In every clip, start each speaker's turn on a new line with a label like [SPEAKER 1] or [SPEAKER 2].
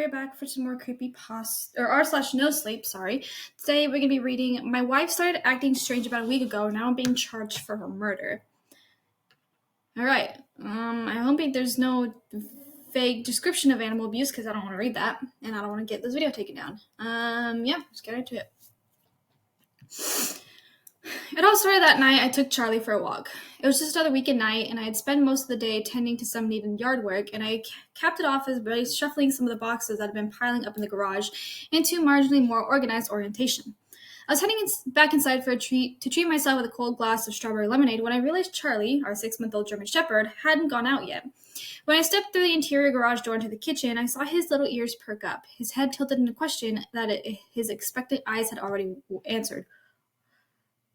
[SPEAKER 1] We're back for some more creepy pasta or r slash no sleep. Sorry. Today we're gonna be reading. My wife started acting strange about a week ago. Now I'm being charged for her murder. All right. I hope there's no vague description of animal abuse because I don't want to read that and I don't want to get this video taken down. Yeah, let's get into it. It all started that night I took Charlie for a walk. It was just another weekend night, and I had spent most of the day tending to some needed yard work, and I capped it off by shuffling some of the boxes that had been piling up in the garage into marginally more organized orientation. I was heading back inside for a treat to treat myself with a cold glass of strawberry lemonade when I realized Charlie, our 6-month-old German Shepherd, hadn't gone out yet. When I stepped through the interior garage door into the kitchen, I saw his little ears perk up, his head tilted in a question that his expectant eyes had already answered.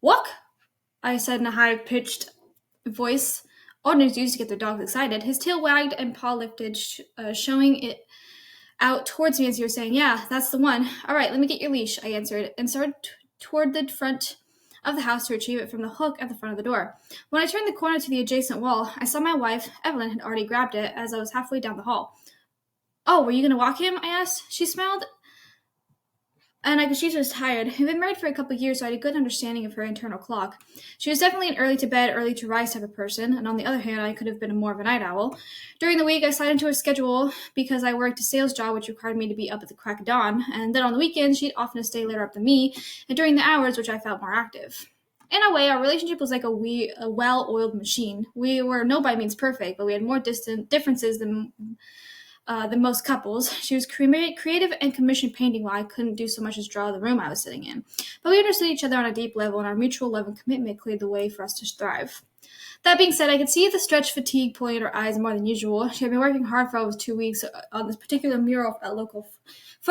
[SPEAKER 1] "Walk?" I said in a high-pitched voice. Owners used to get their dogs excited. His tail wagged and paw lifted, showing it out towards me as he was saying, "Yeah, that's the one. All right, let me get your leash," I answered, and started toward the front of the house to retrieve it from the hook at the front of the door. When I turned the corner to the adjacent wall, I saw my wife, Evelyn, had already grabbed it as I was halfway down the hall. "Oh, were you going to walk him?" I asked. She smiled, and I could see she was tired. We've been married for a couple of years, so I had a good understanding of her internal clock. She was definitely an early to bed, early to rise type of person, and on the other hand, I could have been more of a night owl. During the week, I slid into her schedule because I worked a sales job which required me to be up at the crack of dawn, and then on the weekends, she'd often stay later up than me, and during the hours which I felt more active. In a way, our relationship was like a well-oiled machine. We were no by means perfect, but we had more distant differences than most couples. She was creative and commissioned painting while I couldn't do so much as draw the room I was sitting in. But we understood each other on a deep level, and our mutual love and commitment cleared the way for us to thrive. That being said, I could see the stretched fatigue pulling at her eyes more than usual. She had been working hard for almost 2 weeks on this particular mural for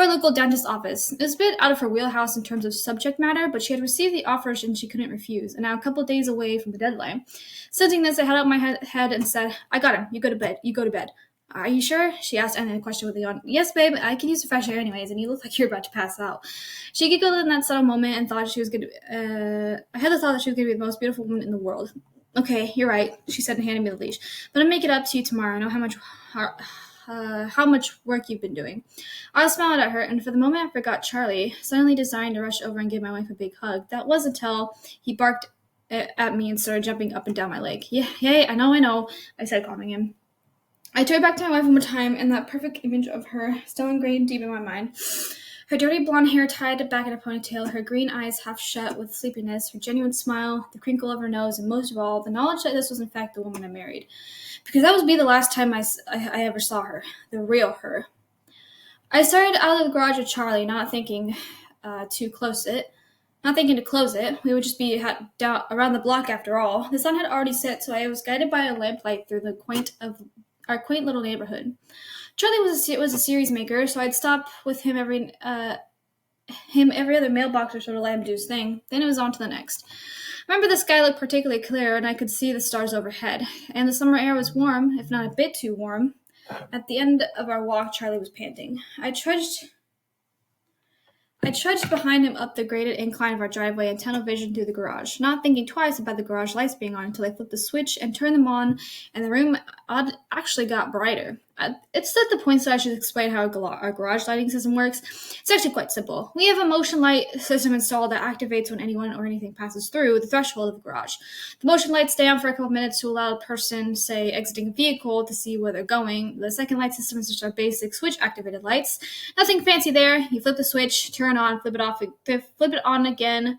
[SPEAKER 1] a local dentist's office. It was a bit out of her wheelhouse in terms of subject matter, but she had received the offer and she couldn't refuse, and now a couple of days away from the deadline. Sensing this, I held out my head and said, "I got him. You go to bed. You go to bed." "Are you sure?" she asked, ending the question with a yawn. "Yes, babe, I can use the fresh air anyways, and you look like you're about to pass out." She giggled in that subtle moment and thought she was going to. I had the thought that she was going to be the most beautiful woman in the world. "Okay, you're right," she said, handing me the leash. "But I'll make it up to you tomorrow. I know how much work you've been doing." I smiled at her, and for the moment I forgot Charlie, suddenly designed to rush over and give my wife a big hug. That was until he barked at me and started jumping up and down my leg. "Yeah, I know," I said, calming him. I turned back to my wife one more time, and that perfect image of her still ingrained deep in my mind. Her dirty blonde hair tied back in a ponytail, her green eyes half shut with sleepiness, her genuine smile, the crinkle of her nose, and most of all, the knowledge that this was in fact the woman I married. Because that would be the last time I ever saw her, the real her. I started out of the garage with Charlie, not thinking to close it. Not thinking to close it. We would just be down around the block after all. The sun had already set, so I was guided by a lamplight through our quaint little neighborhood. Charlie was a series maker, so I'd stop with him every other mailbox or sort of let him do his thing. Then it was on to the next. Remember, the sky looked particularly clear, and I could see the stars overhead, and the summer air was warm, if not a bit too warm. At the end of our walk, Charlie was panting. I trudged behind him up the graded incline of our driveway and tunnel vision through the garage, not thinking twice about the garage lights being on until I flipped the switch and turned them on, and the room actually got brighter. It's at the point that I should explain how our garage lighting system works. It's actually quite simple. We have a motion light system installed that activates when anyone or anything passes through the threshold of the garage. The motion lights stay on for a couple minutes to allow a person, say, exiting a vehicle to see where they're going. The second light system is just our basic switch-activated lights. Nothing fancy there. You flip the switch, turn on, flip it on again,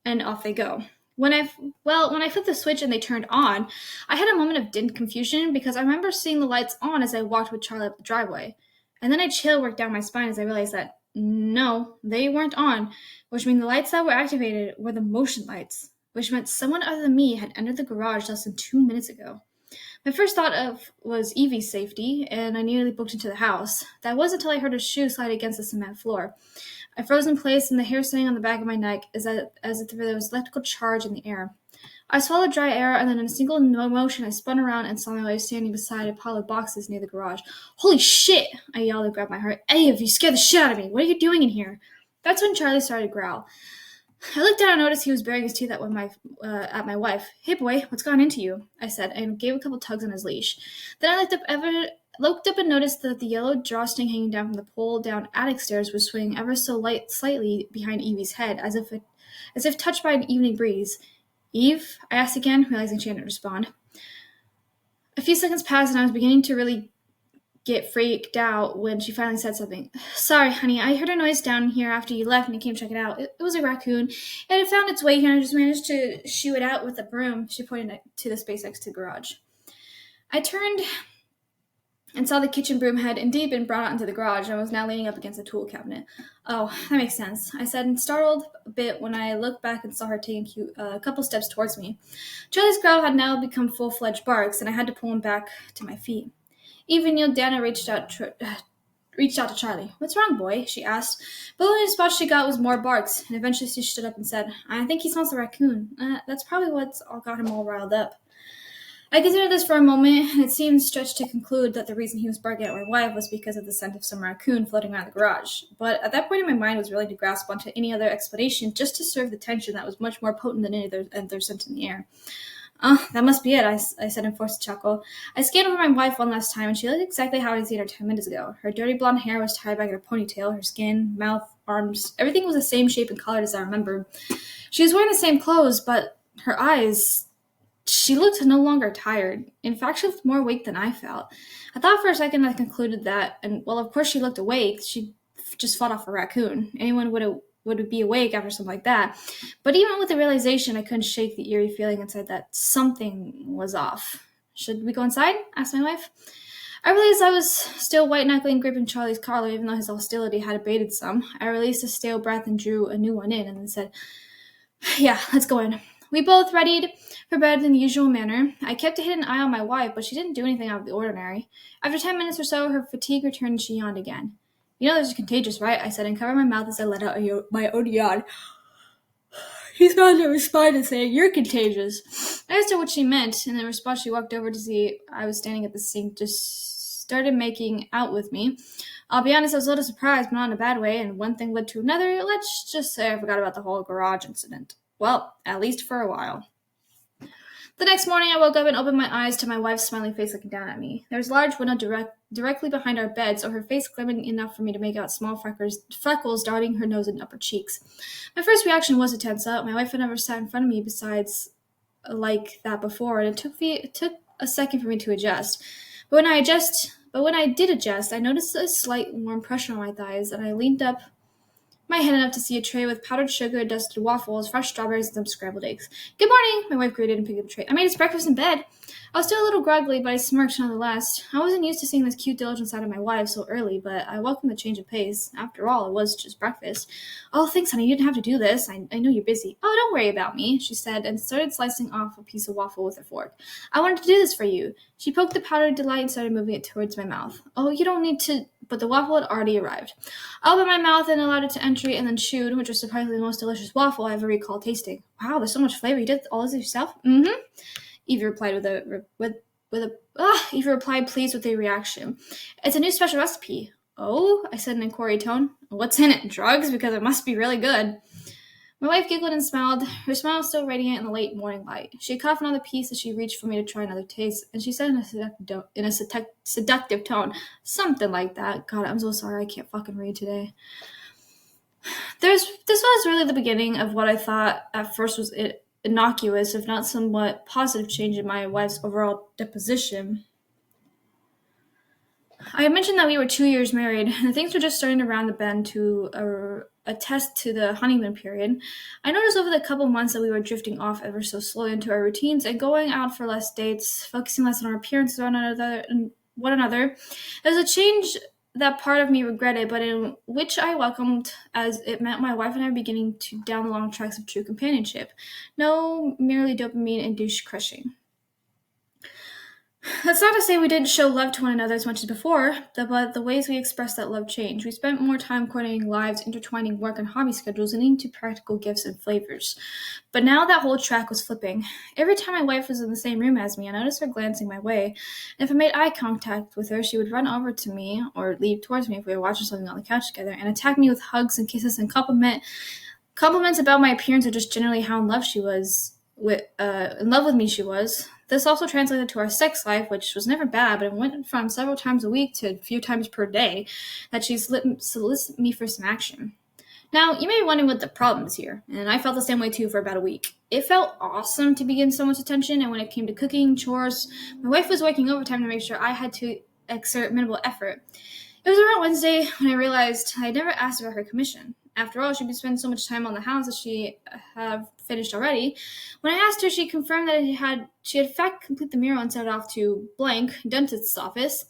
[SPEAKER 1] and off they go. When I flipped the switch and they turned on, I had a moment of confusion because I remember seeing the lights on as I walked with Charlie up the driveway. And then a chill worked down my spine as I realized that, no, they weren't on, which meant the lights that were activated were the motion lights, which meant someone other than me had entered the garage less than 2 minutes ago. My first thought was Evie's safety, and I nearly booked into the house. That was until I heard a shoe slide against the cement floor. I froze in place, and the hair standing on the back of my neck as if there was electrical charge in the air. I swallowed dry air, and then in a single motion I spun around and saw my wife standing beside a pile of boxes near the garage. "Holy shit!" I yelled and grabbed my heart. "Eve, you scared the shit out of me. What are you doing in here?" That's when Charlie started to growl. I looked down and noticed he was baring his teeth at my wife. "Hey, boy, what's gone into you?" I said, and gave a couple tugs on his leash. Then I looked up I looked up and noticed that the yellow drawstring hanging down from the pole down attic stairs was swinging ever so slightly behind Evie's head, as if touched by an evening breeze. Eve? I asked again, realizing she hadn't responded. A few seconds passed, and I was beginning to really get freaked out when she finally said something. Sorry, honey, I heard a noise down here after you left and I came to check it out. It was a raccoon, and it found its way here and I just managed to shoo it out with a broom. She pointed to the space next to the garage. I turned and saw the kitchen broom had indeed been brought out into the garage and was now leaning up against a tool cabinet. Oh, that makes sense, I said, startled a bit when I looked back and saw her taking a couple steps towards me. Charlie's growl had now become full-fledged barks, and I had to pull him back to my feet. Even kneeled down and reached out to Charlie. What's wrong, boy? She asked. But the only response she got was more barks, and eventually she stood up and said, I think he smells the raccoon. That's probably what's all got him all riled up. I considered this for a moment, and it seemed stretched to conclude that the reason he was barking at my wife was because of the scent of some raccoon floating around the garage. But at that point in my mind was willing to grasp onto any other explanation just to serve the tension that was much more potent than any other scent in the air. Oh, that must be it, I said in forced chuckle. I scanned over my wife one last time, and she looked exactly how I'd seen her 10 minutes ago. Her dirty blonde hair was tied back in a ponytail, her skin, mouth, arms, everything was the same shape and color as I remembered. She was wearing the same clothes, but her eyes... She looked no longer tired. In fact, she looked more awake than I felt. I thought for a second I concluded that, and well, of course she looked awake. She'd just fought off a raccoon. Anyone would be awake after something like that. But even with the realization, I couldn't shake the eerie feeling inside that something was off. Should we go inside? Asked my wife. I realized I was still white-knuckling gripping Charlie's collar, even though his hostility had abated some. I released a stale breath and drew a new one in, and then said, Yeah, let's go in. We both readied for bed in the usual manner. I kept a hidden eye on my wife, but she didn't do anything out of the ordinary. After 10 minutes or so, her fatigue returned and she yawned again. You know this is contagious, right? I said, and covered my mouth as I let out my own yawn. She smiled and responded, saying, You're contagious. I asked her what she meant, and in response she walked over to see I was standing at the sink, just started making out with me. I'll be honest, I was a little surprised, but not in a bad way, and one thing led to another. Let's just say I forgot about the whole garage incident. Well, at least for a while. The next morning, I woke up and opened my eyes to my wife's smiling face looking down at me. There was a large window directly behind our bed, so her face glimmered enough for me to make out small freckles dotting her nose and upper cheeks. My first reaction was to tense up. My wife had never sat in front of me besides like that before, and it took a second for me to adjust. But when I did adjust, I noticed a slight warm pressure on my thighs, and I leaned up my head enough to see a tray with powdered sugar, dusted waffles, fresh strawberries, and some scrambled eggs. Good morning, my wife greeted and picked up the tray. I made us breakfast in bed. I was still a little groggy, but I smirked nonetheless. I wasn't used to seeing this cute, diligent side of my wife so early, but I welcomed the change of pace. After all, it was just breakfast. Oh, thanks, honey. You didn't have to do this. I know you're busy. Oh, don't worry about me, she said, and started slicing off a piece of waffle with her fork. I wanted to do this for you. She poked the powdered delight and started moving it towards my mouth. Oh, you don't need to... But the waffle had already arrived. I opened my mouth and allowed it to enter, and then chewed, which was surprisingly the most delicious waffle I ever recall tasting. Wow, there's so much flavor. You did all this yourself? Mm-hmm. Evie replied Eva replied, pleased with the reaction. It's a new special recipe. Oh, I said in an inquiry tone. What's in it? Drugs? Because it must be really good. My wife giggled and smiled, her smile was still radiant in the late morning light. She cut off another piece as she reached for me to try another taste, and she said in a seductive tone, something like that. God, I'm so sorry I can't fucking read today. This was really the beginning of what I thought at first was innocuous, if not somewhat positive change in my wife's overall disposition. I had mentioned that we were 2 years married, and things were just starting to round the bend to attest to the honeymoon period. I noticed over the couple months that we were drifting off ever so slowly into our routines and going out for less dates, focusing less on our appearances on one another. There was a change that part of me regretted, but in which I welcomed, as it meant my wife and I were beginning to down the long tracks of true companionship. No merely dopamine-induced crushing. That's not to say we didn't show love to one another as much as before, but the ways we expressed that love changed. We spent more time coordinating lives, intertwining work and hobby schedules, and into practical gifts and flavors. But now that whole track was flipping. Every time my wife was in the same room as me, I noticed her glancing my way. And if I made eye contact with her, she would run over to me, or leap towards me if we were watching something on the couch together, and attack me with hugs and kisses and compliments about my appearance or just generally how in love with me she was. This also translated to our sex life, which was never bad, but it went from several times a week to a few times per day that she solicited me for some action. Now, you may be wondering what the problem is here, and I felt the same way too for about a week. It felt awesome to begin someone's attention, and when it came to cooking, chores, my wife was working overtime to make sure I had to exert minimal effort. It was around Wednesday when I realized I had never asked about her commission. After all, she'd been spending so much time on the house that she had finished already. When I asked her, she confirmed that she had in fact completed the mural and sent it off to blank dentist's office.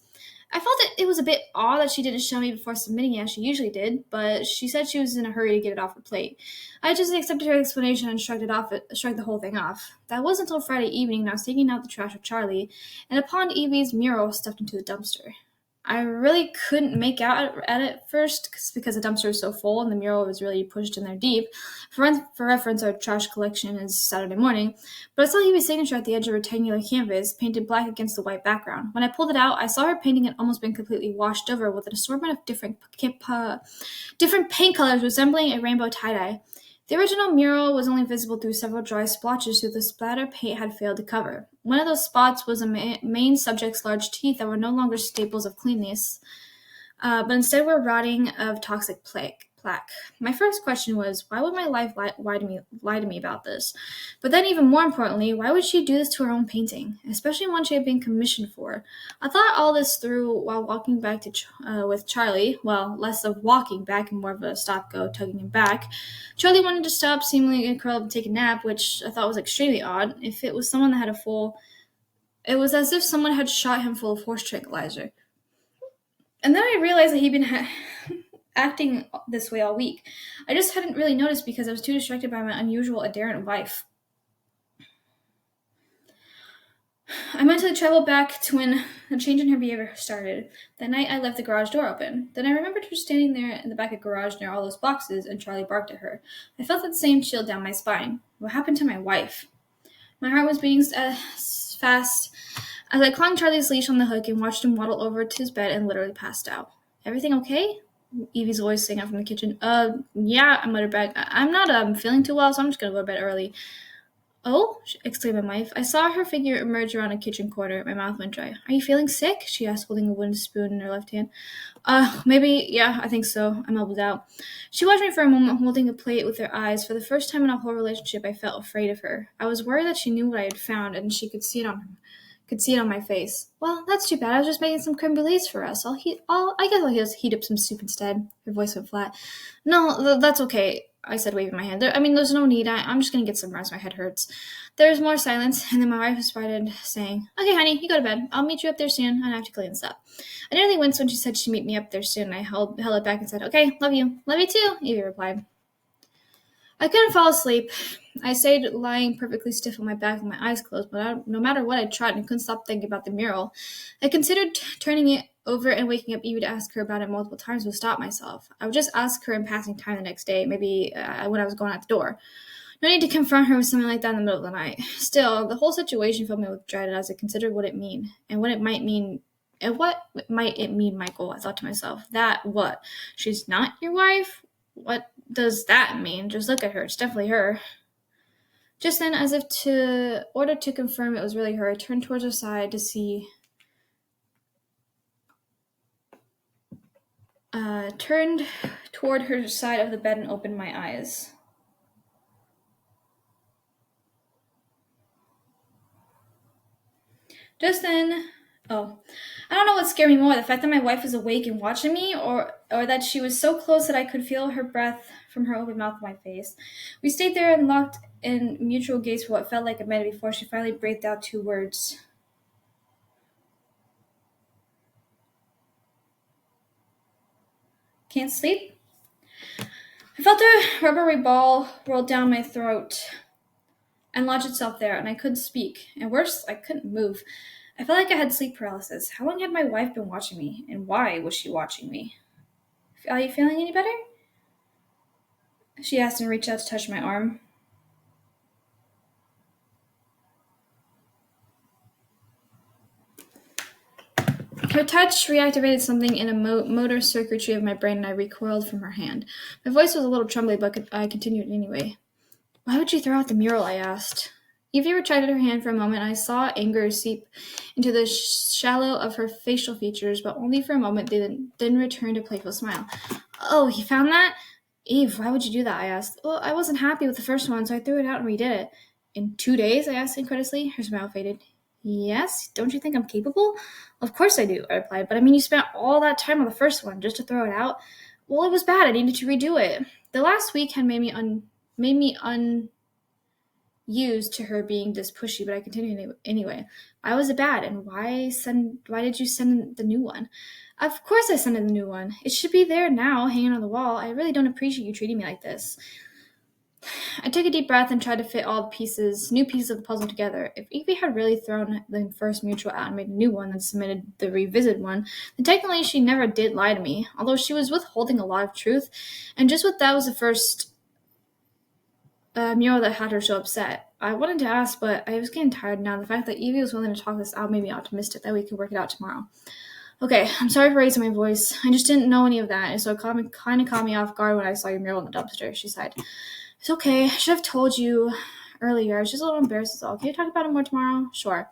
[SPEAKER 1] I felt it was a bit odd that she didn't show me before submitting it as she usually did, but she said she was in a hurry to get it off her plate. I just accepted her explanation and shrugged the whole thing off. That wasn't until Friday evening when I was taking out the trash with Charlie, and upon Evie's mural stuffed into the dumpster. I really couldn't make out at it first because the dumpster was so full and the mural was really pushed in there deep. For reference, our trash collection is Saturday morning, but I saw Evie's signature at the edge of a rectangular canvas, painted black against the white background. When I pulled it out, I saw her painting had almost been completely washed over with an assortment of different paint colors resembling a rainbow tie-dye. The original mural was only visible through several dry splotches that the splatter paint had failed to cover. One of those spots was a main subject's large teeth that were no longer staples of cleanliness, but instead were rotting of toxic plaque. My first question was, why would my wife lie to me about this? But then, even more importantly, why would she do this to her own painting, especially one she had been commissioned for? I thought all this through while walking back with Charlie. Well, less of walking back and more of a stop-go, tugging him back. Charlie wanted to stop, seemingly curl up and take a nap, which I thought was extremely odd. If it was someone that had it was as if someone had shot him full of horse tranquilizer. And then I realized that he'd been acting this way all week. I just hadn't really noticed because I was too distracted by my unusual adherent wife. I mentally traveled back to when the change in her behavior started. That night I left the garage door open. Then I remembered her standing there in the back of the garage near all those boxes, and Charlie barked at her. I felt that same chill down my spine. What happened to my wife? My heart was beating as fast as I clung Charlie's leash on the hook and watched him waddle over to his bed and literally passed out. Everything okay? Evie's voice sang out from the kitchen. Yeah, I muttered back. I'm not feeling too well, so I'm just gonna go to bed early. Oh, exclaimed my wife. I saw her figure emerge around a kitchen corner. My mouth went dry. Are you feeling sick? She asked, holding a wooden spoon in her left hand. Maybe, yeah, I think so. I mumbled out. She watched me for a moment, holding a plate with her eyes. For the first time in our whole relationship, I felt afraid of her. I was worried that she knew what I had found, and she could see it on my face. Well, that's too bad. I was just making some creme brulees for us. I guess I'll just heat up some soup instead. Her voice went flat. No, that's okay, I said, waving my hand. There's no need. I'm just going to get some rest. My head hurts. There was more silence, and then my wife responded, saying, Okay, honey, you go to bed. I'll meet you up there soon. I have to clean this up. I nearly winced when she said she'd meet me up there soon. I held it back and said, Okay, love you. Love you too, Evie replied. I couldn't fall asleep. I stayed lying perfectly stiff on my back with my eyes closed, but no matter what I tried, I couldn't stop thinking about the mural. I considered turning it over and waking up Evie to ask her about it multiple times would stop myself. I would just ask her in passing time the next day, maybe when I was going out the door. No need to confront her with something like that in the middle of the night. Still, the whole situation filled me with dread as I considered what it mean, and what it might mean. And what might it mean, Michael? I thought to myself. That what? She's not your wife? What does that mean? Just look at her. It's definitely her. Just then, as if to order to confirm it was really her, I turned towards her side to see. Turned toward her side of the bed and opened my eyes. Just then, I don't know what scared me more, the fact that my wife was awake and watching me, or that she was so close that I could feel her breath from her open mouth on my face. We stayed there and locked in mutual gaze for what felt like a minute before she finally breathed out 2 words. Can't sleep? I felt a rubbery ball roll down my throat and lodge itself there, and I couldn't speak. And worse, I couldn't move. I felt like I had sleep paralysis. How long had my wife been watching me, and why was she watching me? Are you feeling any better? She asked and reached out to touch my arm. Her touch reactivated something in a motor circuitry of my brain, and I recoiled from her hand. My voice was a little trembly, but I continued anyway. Why would you throw out the mural? I asked. Evie retracted her hand for a moment, and I saw anger seep into the shallow of her facial features, but only for a moment. They then returned a playful smile. Oh, he found that? Eve, why would you do that? I asked. Well, I wasn't happy with the first one, so I threw it out and redid it. In 2 days? I asked incredulously. Her smile faded. Yes? Don't you think I'm capable? Of course I do, I replied. But I mean, you spent all that time on the first one just to throw it out. Well, it was bad. I needed to redo it. The last week had made me unused to her being this pushy, but I continued anyway. Why was it bad, and why did you send the new one? Of course I sent in the new one. It should be there now, hanging on the wall. I really don't appreciate you treating me like this. I took a deep breath and tried to fit all the new pieces of the puzzle together. If Evie had really thrown the first mutual out and made a new one and submitted the revisited one, then technically she never did lie to me, although she was withholding a lot of truth, and just what that was the first mural that had her so upset. I wanted to ask, but I was getting tired now. The fact that Evie was willing to talk this out made me optimistic that we could work it out tomorrow. Okay, I'm sorry for raising my voice. I just didn't know any of that, and so it kind of caught me off guard when I saw your mural in the dumpster, she sighed. It's okay. I should have told you earlier. I was just a little embarrassed as all. Can you talk about it more tomorrow? Sure,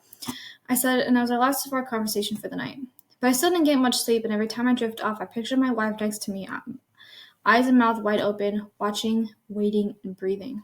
[SPEAKER 1] I said, and that was our last of our conversation for the night. But I still didn't get much sleep, and every time I drift off, I pictured my wife next to me, eyes and mouth wide open, watching, waiting, and breathing.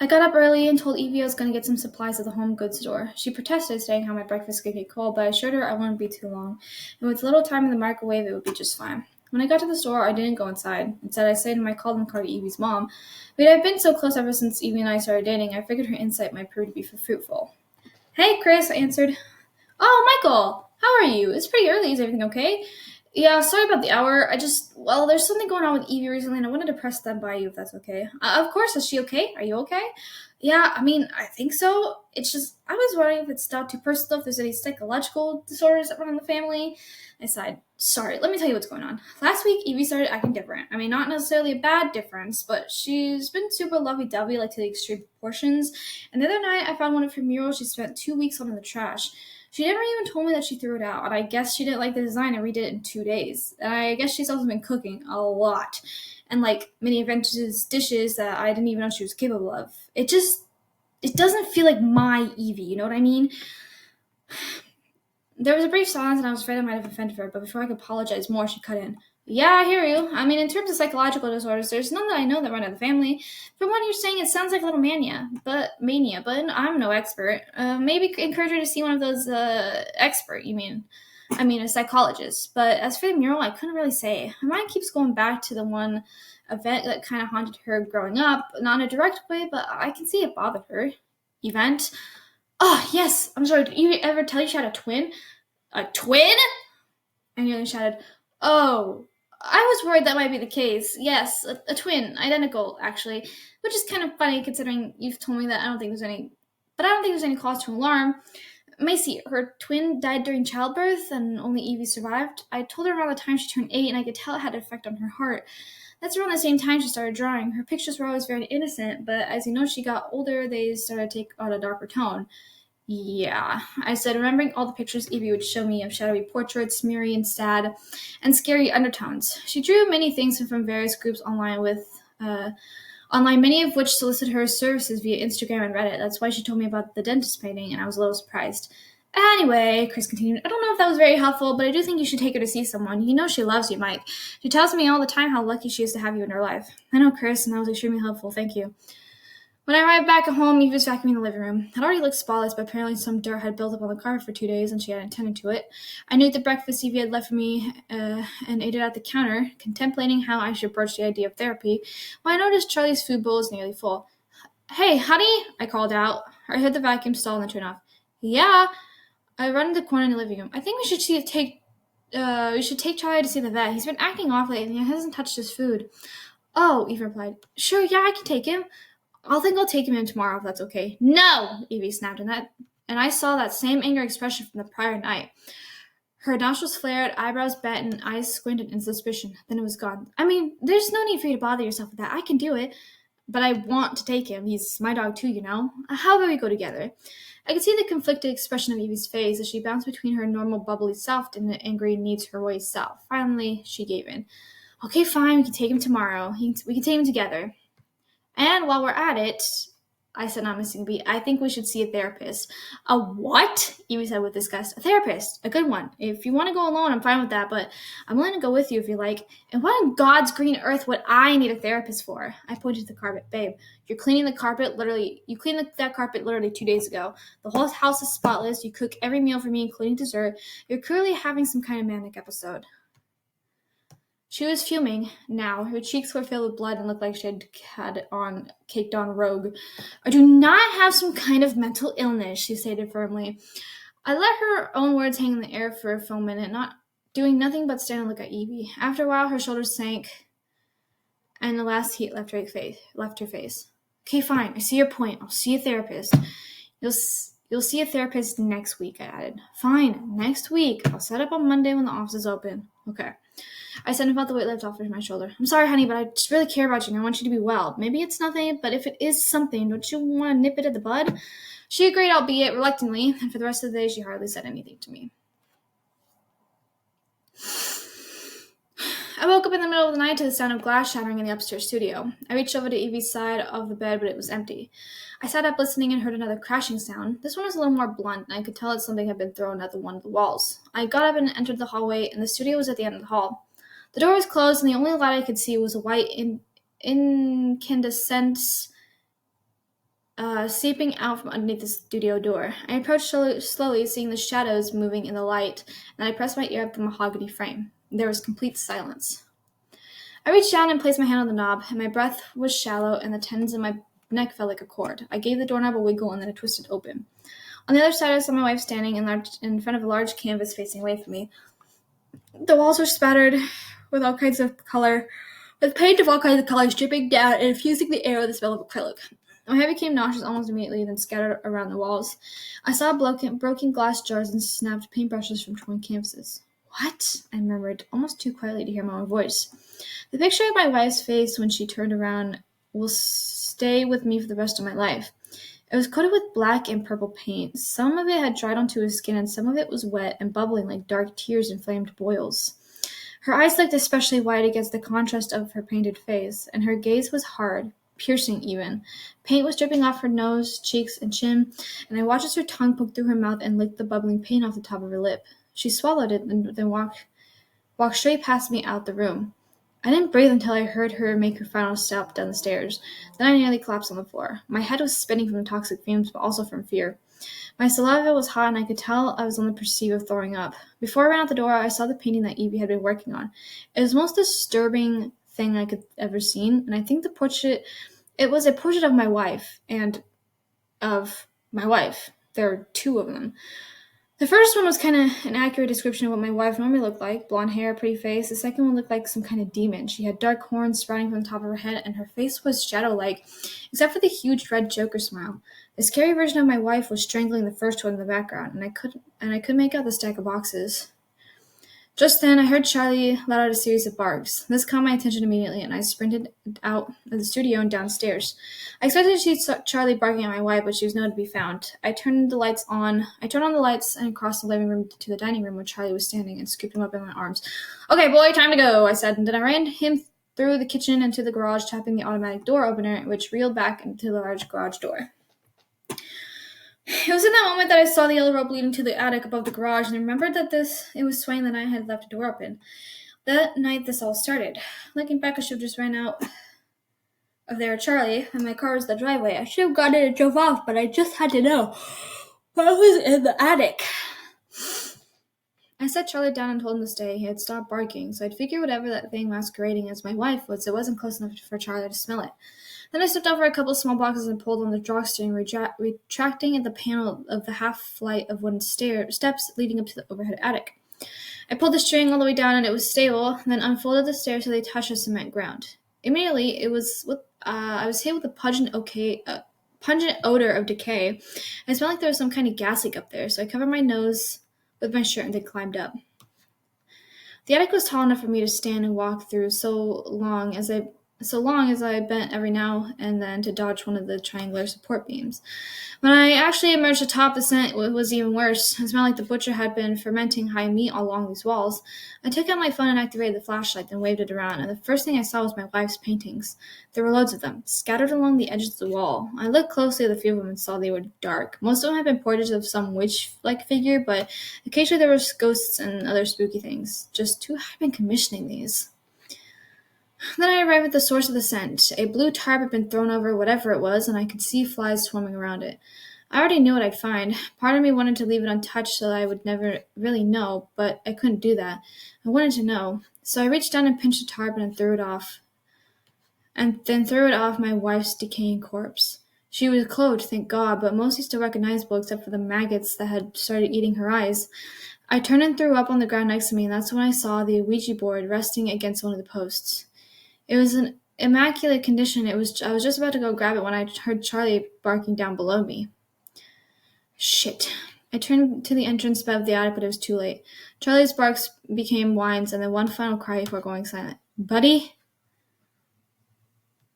[SPEAKER 1] I got up early and told Evie I was going to get some supplies at the home goods store. She protested, saying how my breakfast could get cold, but I assured her I wouldn't be too long, and with little time in the microwave, it would be just fine. When I got to the store, I didn't go inside. Instead, I stayed in my call-in car to Evie's mom. We had been so close ever since Evie and I started dating, I figured her insight might prove to be fruitful. Hey, Chris, I answered. Oh, Michael, how are you? It's pretty early. Is everything okay? Yeah, sorry about the hour. There's something going on with Evie recently, and I wanted to press that by you if that's okay. Of course, is she okay? Are you okay? Yeah, I mean, I think so. It's just, I was wondering if it's not too personal, if there's any psychological disorders that run in the family. I sighed. Sorry, let me tell you what's going on. Last week, Evie started acting different. I mean, not necessarily a bad difference, but she's been super lovey-dovey, like to the extreme proportions. And the other night, I found one of her murals she spent 2 weeks on in the trash. She never even told me that she threw it out, and I guess she didn't like the design and redid it in 2 days. And I guess she's also been cooking a lot, and like many adventures dishes that I didn't even know she was capable of. It doesn't feel like my Evie, you know what I mean? There was a brief silence, and I was afraid I might have offended her, but before I could apologize more, she cut in. Yeah, I hear you. I mean, in terms of psychological disorders, there's none that I know that run in the family. From what you're saying, it sounds like a little mania, but I'm no expert. Maybe encourage her to see one of those, a psychologist. But as for the mural, I couldn't really say. My mind keeps going back to the one event that kind of haunted her growing up, not in a direct way, but I can see it bothered her. Event? Oh, yes, I'm sorry, did you ever tell you she had a twin? A twin? I nearly shouted, oh, I was worried that might be the case. Yes, a twin, identical, actually, which is kind of funny considering you've told me that. I don't think there's any cause to alarm. Macy, her twin died during childbirth, and only Evie survived. I told her around the time she turned 8, and I could tell it had an effect on her heart. That's around the same time she started drawing. Her pictures were always very innocent, but as you know, she got older, they started to take on a darker tone. Yeah, I said, remembering all the pictures Evie would show me of shadowy portraits, smeary and sad, and scary undertones. She drew many things from various groups online, many of which solicited her services via Instagram and Reddit. That's why she told me about the dentist painting, and I was a little surprised. Anyway, Chris continued, I don't know if that was very helpful, but I do think you should take her to see someone. You know she loves you, Mike. She tells me all the time how lucky she is to have you in her life. I know, Chris, and that was extremely helpful. Thank you. When I arrived back at home, Eve was vacuuming the living room. It already looked spotless, but apparently some dirt had built up on the carpet for 2 days, and she hadn't tended to it. I knew the breakfast Evie had left for me and ate it at the counter, contemplating how I should broach the idea of therapy, when I noticed Charlie's food bowl was nearly full. Hey, honey, I called out. I heard the vacuum stall and then turn off. Yeah. I run to the corner in the living room. I think we should take Charlie to see the vet. He's been acting off lately and he hasn't touched his food. Oh, Eve replied. Sure, yeah, I can take him. I'll take him in tomorrow if that's okay. No, Evie snapped, and I saw that same anger expression from the prior night. Her nostrils flared, eyebrows bent, and eyes squinted in suspicion. Then it was gone. I mean, there's no need for you to bother yourself with that. I can do it. But I want to take him. He's my dog too, you know. How about we go together? I could see the conflicted expression of Evie's face as she bounced between her normal bubbly self and the angry needs-her-way self. Finally, she gave in. Okay, fine, we can take him tomorrow. We can take him together. And while we're at it, I said, not missing a beat, I think we should see a therapist. A what? Evie said with disgust. A therapist. A good one. If you want to go alone, I'm fine with that, but I'm willing to go with you if you like. And what on God's green earth would I need a therapist for? I pointed to the carpet. Babe, you're cleaning the carpet literally. You cleaned that carpet literally 2 days ago. The whole house is spotless. You cook every meal for me, including dessert. You're clearly having some kind of manic episode. She was fuming now. Her cheeks were filled with blood and looked like she had caked on Rogue. I do not have some kind of mental illness, she stated firmly. I let her own words hang in the air for a full minute, not doing nothing but stand and look at Evie. After a while, her shoulders sank, and the last heat left her face. Okay, fine. I see your point. I'll see a therapist. You'll see a therapist next week, I added. Fine, next week. I'll set up on Monday when the office is open. Okay. I said and felt the weight lift off of my shoulder. I'm sorry, honey, but I just really care about you and I want you to be well. Maybe it's nothing, but if it is something, don't you want to nip it at the bud? She agreed, albeit reluctantly, and for the rest of the day she hardly said anything to me. I woke up in the middle of the night to the sound of glass shattering in the upstairs studio. I reached over to Evie's side of the bed, but it was empty. I sat up listening and heard another crashing sound. This one was a little more blunt, and I could tell that something had been thrown at one of the walls. I got up and entered the hallway, and the studio was at the end of the hall. The door was closed, and the only light I could see was a white incandescence seeping out from underneath the studio door. I approached slowly, seeing the shadows moving in the light, and I pressed my ear up to the mahogany frame. There was complete silence. I reached down and placed my hand on the knob, and my breath was shallow, and the tendons in my neck felt like a cord. I gave the doorknob a wiggle, and then it twisted open. On the other side, I saw my wife standing in front of a large canvas facing away from me. The walls were spattered with all kinds of color, with paint of all kinds of colors dripping down and infusing the air with the smell of acrylic. My head became nauseous almost immediately, then scattered around the walls. I saw broken glass jars and snapped paintbrushes from torn canvases. What? I murmured, almost too quietly to hear my own voice. The picture of my wife's face when she turned around will stay with me for the rest of my life. It was coated with black and purple paint. Some of it had dried onto his skin, and some of it was wet and bubbling like dark tears and flamed boils. Her eyes looked especially white against the contrast of her painted face, and her gaze was hard, piercing even. Paint was dripping off her nose, cheeks, and chin, and I watched as her tongue poked through her mouth and licked the bubbling paint off the top of her lip. She swallowed it and then walked straight past me out the room. I didn't breathe until I heard her make her final step down the stairs. Then I nearly collapsed on the floor. My head was spinning from the toxic fumes, but also from fear. My saliva was hot, and I could tell I was on the precipice of throwing up. Before I ran out the door, I saw the painting that Evie had been working on. It was the most disturbing thing I could ever seen, and I think it was a portrait of my wife, and of my wife. There were two of them. The first one was kind of an accurate description of what my wife normally looked like. Blonde hair, pretty face. The second one looked like some kind of demon. She had dark horns sprouting from the top of her head, and her face was shadow-like, except for the huge red Joker smile. The scary version of my wife was strangling the first one in the background, and I could make out the stack of boxes. Just then, I heard Charlie let out a series of barks. This caught my attention immediately, and I sprinted out of the studio and downstairs. I expected to see Charlie barking at my wife, but she was nowhere to be found. I turned on the lights and crossed the living room to the dining room where Charlie was standing and scooped him up in my arms. Okay, boy, time to go, I said, and then I ran him through the kitchen into the garage, tapping the automatic door opener, which reeled back into the large garage door. It was in that moment that I saw the yellow rope leading to the attic above the garage, and I remembered that it was swaying the night I had left the door open. That night this all started. Looking back, I should have just ran out of there with Charlie, and my car was in the driveway. I should have gotten in and drove off, but I just had to know what was in the attic. I set Charlie down and told him to stay. He had stopped barking, so I'd figure whatever that thing masquerading as my wife was, it wasn't close enough for Charlie to smell it. Then I stepped over a couple of small boxes and pulled on the drawstring, retracting at the panel of the half flight of wooden steps leading up to the overhead attic. I pulled the string all the way down, and it was stable, then unfolded the stairs so they touched the cement ground. Immediately, I was hit with a pungent odor of decay. I smelled like there was some kind of gas leak up there, so I covered my nose with my shirt and then climbed up. The attic was tall enough for me to stand and walk through so long as so long as I bent every now and then to dodge one of the triangular support beams. When I actually emerged atop, the scent was even worse. It smelled like the butcher had been fermenting high meat all along these walls. I took out my phone and activated the flashlight, then waved it around, and the first thing I saw was my wife's paintings. There were loads of them, scattered along the edges of the wall. I looked closely at a few of them and saw they were dark. Most of them had been portraits of some witch-like figure, but occasionally there were ghosts and other spooky things. Just who had been commissioning these? Then I arrived at the source of the scent. A blue tarp had been thrown over whatever it was, and I could see flies swarming around it. I already knew what I'd find. Part of me wanted to leave it untouched so that I would never really know, but I couldn't do that. I wanted to know. So I reached down and pinched the tarp and threw it off, and then threw it off my wife's decaying corpse. She was clothed, thank God, but mostly still recognizable except for the maggots that had started eating her eyes. I turned and threw up on the ground next to me, and that's when I saw the Ouija board resting against one of the posts. It was in immaculate condition. I was just about to go grab it when I heard Charlie barking down below me. Shit. I turned to the entrance of the attic, but it was too late. Charlie's barks became whines, and then one final cry before going silent. Buddy?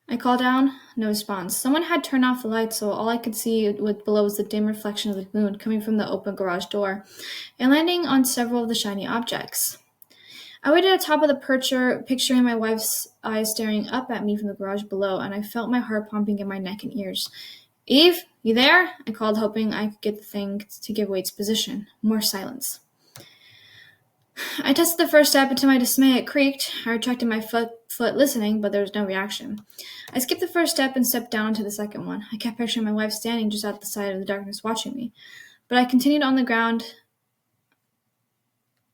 [SPEAKER 1] I called down. No response. Someone had turned off the lights, so all I could see below was the dim reflection of the moon coming from the open garage door and landing on several of the shiny objects. I waited atop of the percher, picturing my wife's eyes staring up at me from the garage below, and I felt my heart pumping in my neck and ears. Eve, you there? I called, hoping I could get the thing to give away its position. More silence. I tested the first step, and to my dismay, it creaked. I retracted my foot listening, but there was no reaction. I skipped the first step and stepped down into the second one. I kept picturing my wife standing just at the side of the darkness watching me. But I continued on the ground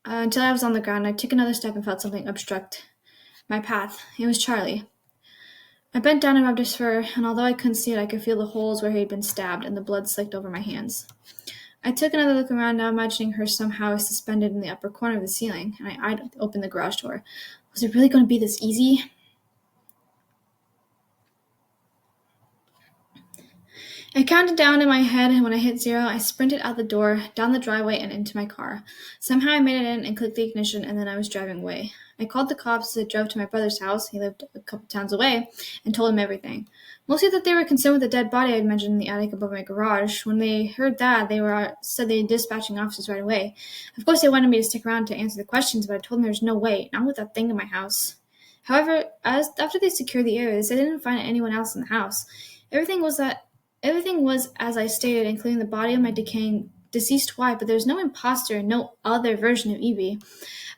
[SPEAKER 1] until I was on the ground. I took another step and felt something obstruct my path. It was Charlie. I bent down and rubbed his fur, and although I couldn't see it, I could feel the holes where he had been stabbed, and the blood slicked over my hands. I took another look around, now imagining her somehow suspended in the upper corner of the ceiling, and I opened the garage door. Was it really going to be this easy? I counted down in my head, and when I hit 0, I sprinted out the door, down the driveway, and into my car. Somehow I made it in and clicked the ignition, and then I was driving away. I called the cops as I drove to my brother's house, he lived a couple towns away, and told him everything. Mostly that they were concerned with the dead body I had mentioned in the attic above my garage. When they heard that, they said they'd dispatching officers right away. Of course, they wanted me to stick around to answer the questions, but I told them there was no way, not with that thing in my house. However, after they secured the area, they said they didn't find anyone else in the house. Everything was as I stated, including the body of my decaying deceased wife, but there's no imposter and no other version of Evie.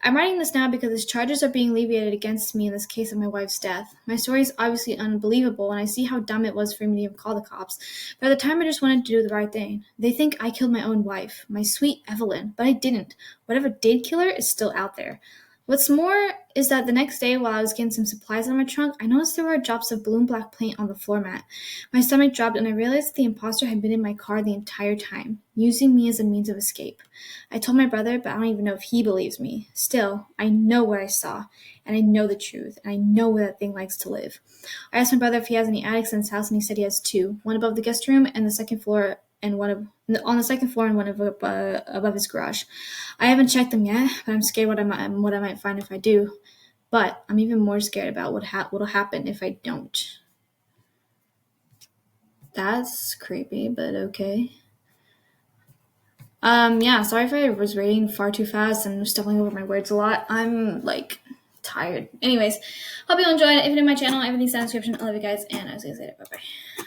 [SPEAKER 1] I'm writing this now because the charges are being alleviated against me in this case of my wife's death. My story is obviously unbelievable, and I see how dumb it was for me to even call the cops. But at the time, I just wanted to do the right thing. They think I killed my own wife, my sweet Evelyn, but I didn't. Whatever did kill her is still out there. What's more is that the next day, while I was getting some supplies out of my trunk, I noticed there were drops of balloon black paint on the floor mat. My stomach dropped, and I realized the imposter had been in my car the entire time, using me as a means of escape. I told my brother, but I don't even know if he believes me. Still, I know what I saw, and I know the truth, and I know where that thing likes to live. I asked my brother if he has any attics in his house, and he said he has 2, one above the guest room and the second floor, and on the second floor and one above his garage. I haven't checked them yet, but I'm scared what I might find if I do. But I'm even more scared about what'll happen if I don't. That's creepy, but okay. Yeah, sorry if I was reading far too fast and stumbling over my words a lot. I'm, tired. Anyways, hope you enjoyed it. If you're new to my channel, everything's down in the description. I love you guys, and I'll see you later. Bye-bye.